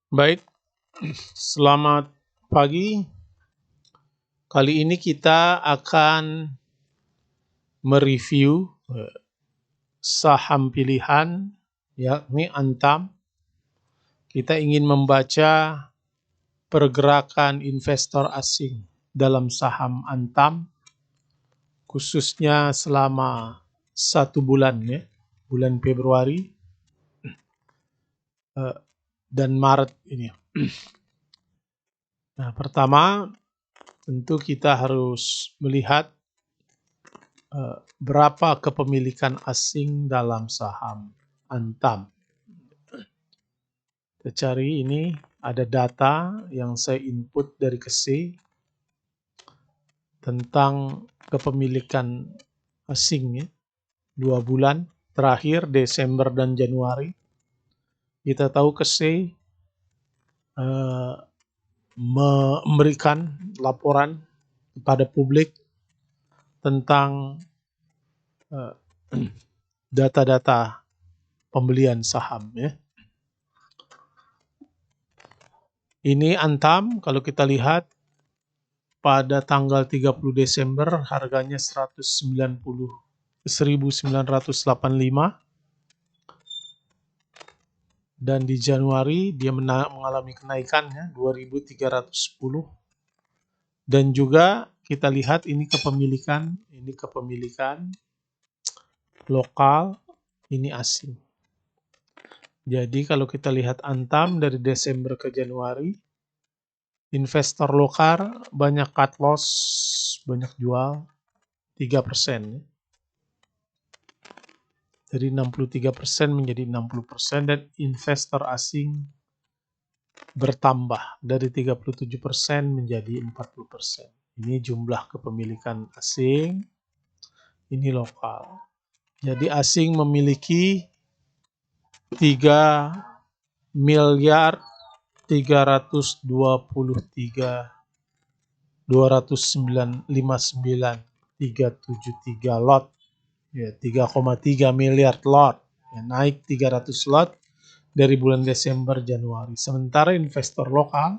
Baik, selamat pagi. Kali ini kita akan mereview saham pilihan, yakni Antam. Kita ingin membaca pergerakan investor asing dalam saham Antam, khususnya selama 1 bulan, bulan Februari dan Maret ini. Nah, pertama tentu kita harus melihat berapa kepemilikan asing dalam saham Antam. Kita cari ini, ada data yang saya input dari KSE tentang kepemilikan asing 2 bulan terakhir Desember dan Januari. Kita tahu KSE memberikan laporan kepada publik tentang data-data pembelian saham. Ini Antam, kalau kita lihat pada tanggal 30 Desember harganya 1985 dan di Januari dia mengalami kenaikan 2310, dan juga kita lihat ini kepemilikan lokal, ini asing. Jadi kalau kita lihat Antam dari Desember ke Januari, investor lokal banyak cut loss, banyak jual 3%. Dari 63% menjadi 60%, dan investor asing bertambah dari 37% menjadi 40%. Ini jumlah kepemilikan asing, ini lokal. Jadi asing memiliki 3 miliar 323.259.373 lot, 3,3 miliar lot, naik 300 lot dari bulan Desember Januari. Sementara investor lokal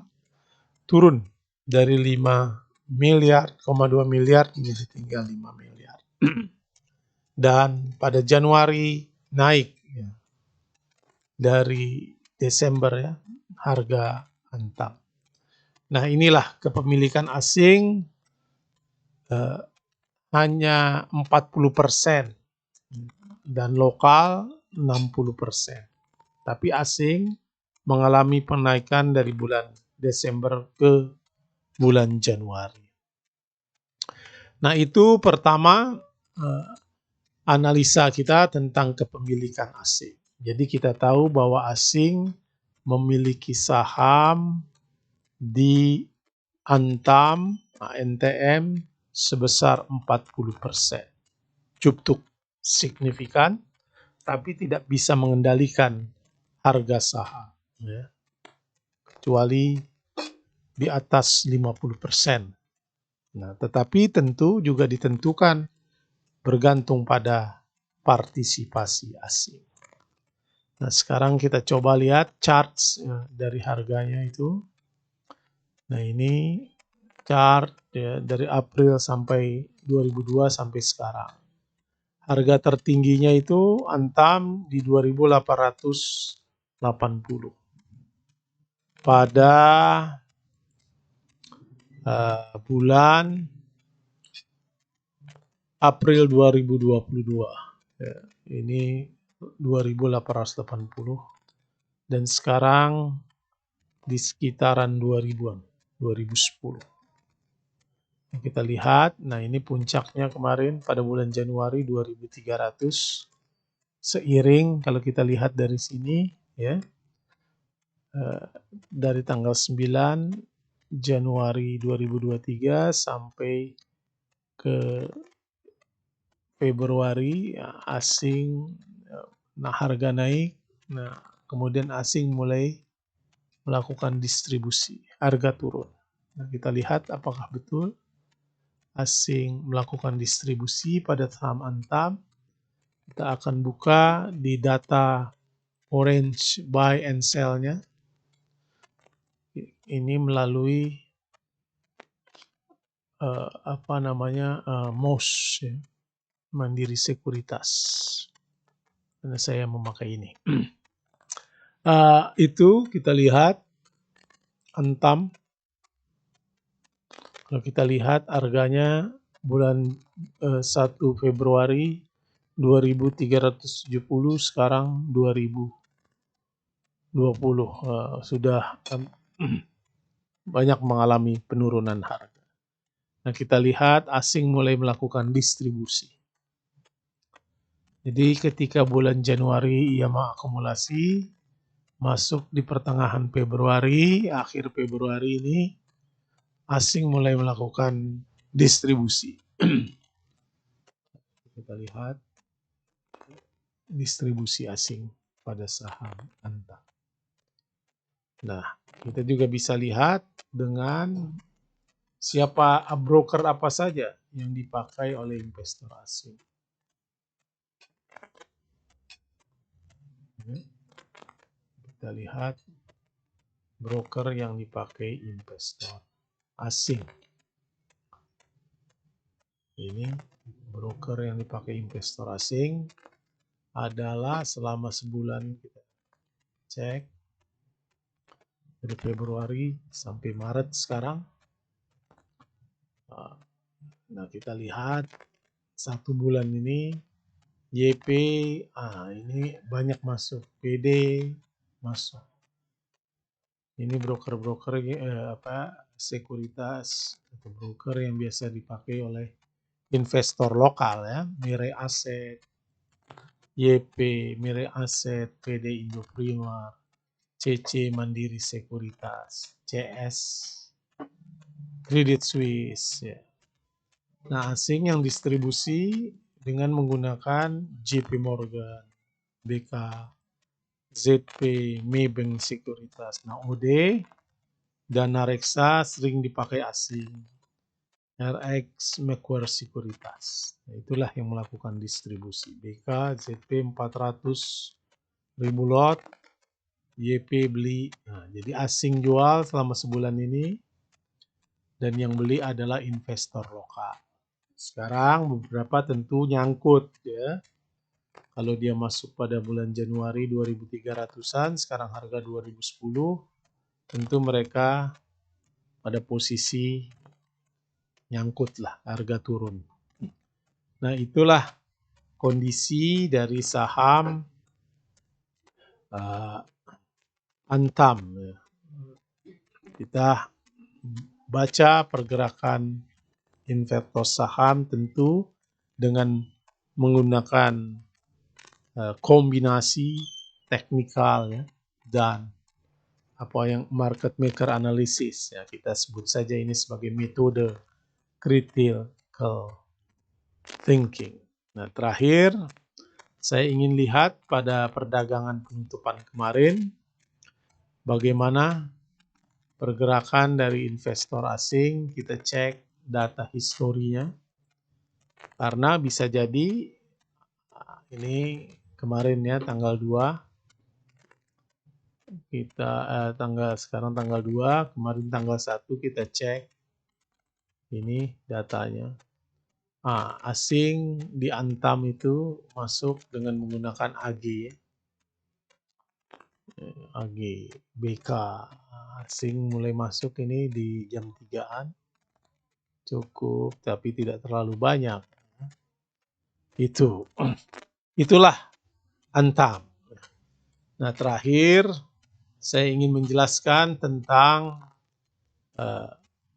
turun dari 5 miliar, 2 miliar menjadi tinggal 5 miliar. Dan pada Januari naik dari Desember harga Antam. Nah, inilah kepemilikan asing hanya 40% dan lokal 60%. Tapi asing mengalami penaikan dari bulan Desember ke bulan Januari. Nah, itu pertama analisa kita tentang kepemilikan asing. Jadi kita tahu bahwa asing memiliki saham di Antam, ANTM sebesar 40%. Cukup signifikan, tapi tidak bisa mengendalikan harga saham, kecuali di atas 50%. Nah, tetapi tentu juga ditentukan bergantung pada partisipasi asing. Nah, sekarang kita coba lihat charts dari harganya itu. Nah, ini chart dari April sampai 2002 sampai sekarang. Harga tertingginya itu Antam di 2.880. Pada bulan April 2022. Ini 2.880 dan sekarang di sekitaran 2000-an, 2010. Kita lihat, nah ini puncaknya kemarin pada bulan Januari 2.300. Seiring kalau kita lihat dari sini dari tanggal 9 Januari 2023 sampai ke Februari asing, harga naik, kemudian asing mulai melakukan distribusi, harga turun. Nah, kita lihat apakah betul asing melakukan distribusi pada saham Antam. Kita akan buka di data orange buy and sell-nya. ini melalui MOS, ya, Mandiri Sekuritas. Karena saya memakai ini. Itu kita lihat Antam. Kalau kita lihat harganya bulan 1 Februari 2.370, sekarang 2.020, sudah banyak mengalami penurunan harga. Nah, kita lihat asing mulai melakukan distribusi. Jadi ketika bulan Januari ia mengakumulasi, masuk di pertengahan Februari, akhir Februari ini, asing mulai melakukan distribusi. Kita lihat distribusi asing pada saham Antam. Nah, kita juga bisa lihat dengan siapa broker apa saja yang dipakai oleh investor asing. Kita lihat broker yang dipakai investor asing. Ini broker yang dipakai investor asing adalah selama sebulan, kita cek dari Februari sampai Maret sekarang. Nah, kita lihat satu bulan ini YP, ini banyak masuk, PD masuk. Ini broker-broker sekuritas atau broker yang biasa dipakai oleh investor lokal, ya, Mirae Asset, YP, Mirae Asset, PD Indo Primar, CC Mandiri Sekuritas, CS, Credit Suisse, ya. Nah, asing yang distribusi dengan menggunakan JP Morgan, BK, ZP, Maybank Sekuritas. Nah, OD dan Reksa sering dipakai asing. RX, Macquarie Sekuritas. Nah, itulah yang melakukan distribusi. BK, ZP 400.000 lot, YP beli. Nah, jadi asing jual selama sebulan ini, dan yang beli adalah investor lokal. Sekarang beberapa tentu nyangkut, ya. Kalau dia masuk pada bulan Januari 2.300-an, sekarang harga 2.010, tentu mereka pada posisi nyangkut lah, harga turun. Nah, itulah kondisi dari saham Antam. Kita baca pergerakan investor saham tentu dengan menggunakan kombinasi teknikal, ya, dan apa yang market maker analysis, ya, kita sebut saja ini sebagai metode critical thinking. Nah, terakhir saya ingin lihat pada perdagangan penutupan kemarin bagaimana pergerakan dari investor asing. Kita cek data historinya, karena bisa jadi ini kemarin, ya, tanggal 2, kita sekarang tanggal 2, kemarin tanggal 1 kita cek ini datanya. Asing di Antam itu masuk dengan menggunakan AG, BK. Asing mulai masuk ini di jam 3-an, cukup tapi tidak terlalu banyak. Itulah Antam. Nah, terakhir saya ingin menjelaskan tentang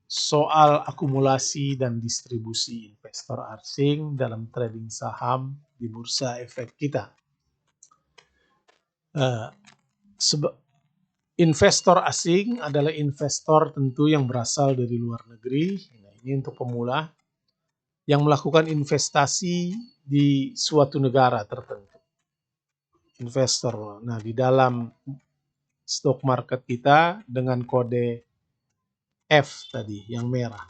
soal akumulasi dan distribusi investor asing dalam trading saham di Bursa Efek kita. Investor asing adalah investor tentu yang berasal dari luar negeri. Nah, ini untuk pemula yang melakukan investasi di suatu negara tertentu. Investor. Nah, di dalam stock market kita dengan kode F tadi, yang merah.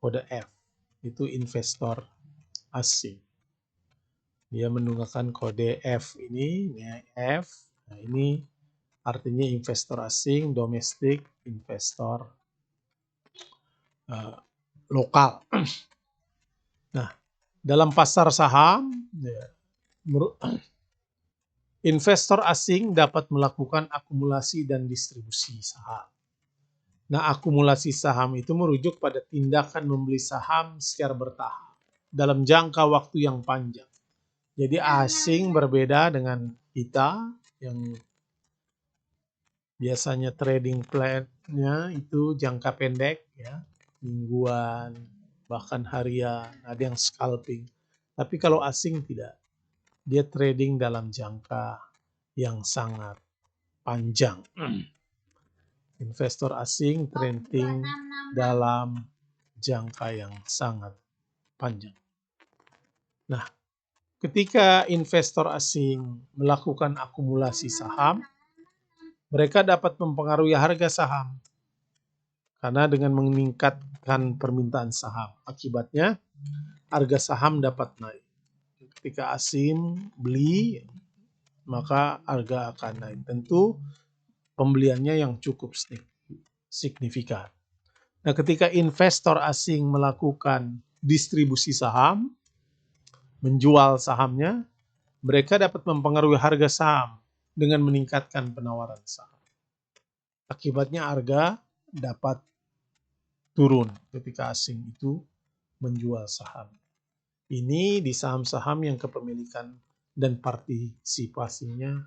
Kode F. Itu investor asing. Dia menggunakan kode F ini, F. Nah, ini artinya investor asing, domestik, investor lokal. Nah, dalam pasar saham, investor asing dapat melakukan akumulasi dan distribusi saham. Nah, akumulasi saham itu merujuk pada tindakan membeli saham secara bertahap dalam jangka waktu yang panjang. Jadi asing berbeda dengan kita yang biasanya trading plan-nya itu jangka pendek, ya, mingguan, bahkan harian, ada yang scalping. Tapi kalau asing tidak, dia trading dalam jangka yang sangat panjang. Investor asing trading dalam jangka yang sangat panjang. Nah, ketika investor asing melakukan akumulasi saham, mereka dapat mempengaruhi harga saham karena dengan meningkatkan permintaan saham. Akibatnya, harga saham dapat naik. Ketika asing beli, maka harga akan naik. Tentu pembeliannya yang cukup signifikan. Nah, ketika investor asing melakukan distribusi saham, menjual sahamnya, mereka dapat mempengaruhi harga saham dengan meningkatkan penawaran saham. Akibatnya harga dapat turun ketika asing itu menjual saham. Ini di saham-saham yang kepemilikan dan partisipasinya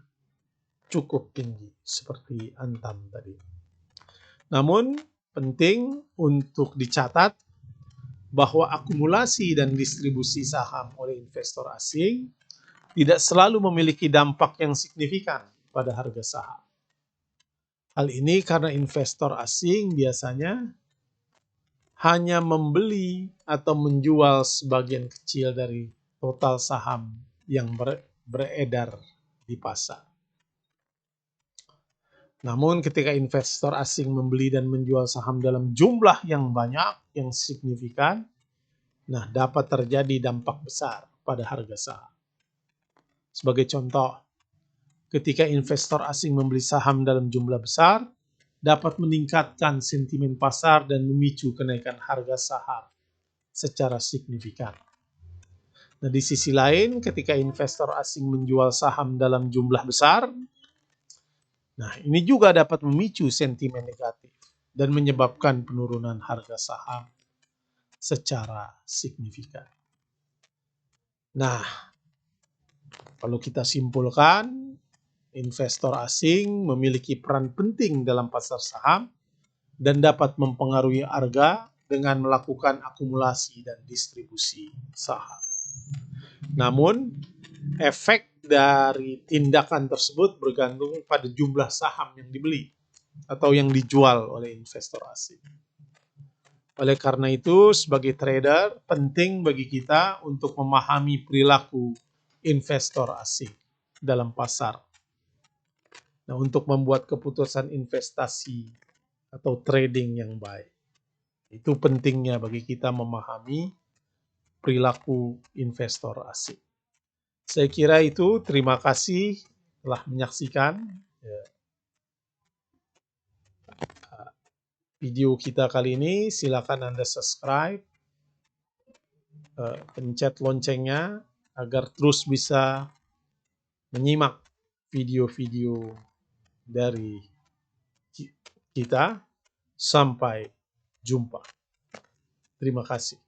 cukup tinggi, seperti Antam tadi. Namun, penting untuk dicatat bahwa akumulasi dan distribusi saham oleh investor asing tidak selalu memiliki dampak yang signifikan pada harga saham. Hal ini karena investor asing biasanya hanya membeli atau menjual sebagian kecil dari total saham yang beredar di pasar. Namun ketika investor asing membeli dan menjual saham dalam jumlah yang banyak, yang signifikan, nah dapat terjadi dampak besar pada harga saham. Sebagai contoh, ketika investor asing membeli saham dalam jumlah besar, dapat meningkatkan sentimen pasar dan memicu kenaikan harga saham secara signifikan. Nah, di sisi lain, ketika investor asing menjual saham dalam jumlah besar, nah, ini juga dapat memicu sentimen negatif dan menyebabkan penurunan harga saham secara signifikan. Nah, kalau kita simpulkan, investor asing memiliki peran penting dalam pasar saham dan dapat mempengaruhi harga dengan melakukan akumulasi dan distribusi saham. Namun, efek dari tindakan tersebut bergantung pada jumlah saham yang dibeli atau yang dijual oleh investor asing. Oleh karena itu, sebagai trader, penting bagi kita untuk memahami perilaku investor asing dalam pasar. Nah, untuk membuat keputusan investasi atau trading yang baik. Itu pentingnya bagi kita memahami perilaku investor asing. Saya kira itu, terima kasih telah menyaksikan video kita kali ini. Silakan Anda subscribe, pencet loncengnya agar terus bisa menyimak video-video dari kita. Sampai jumpa. Terima kasih.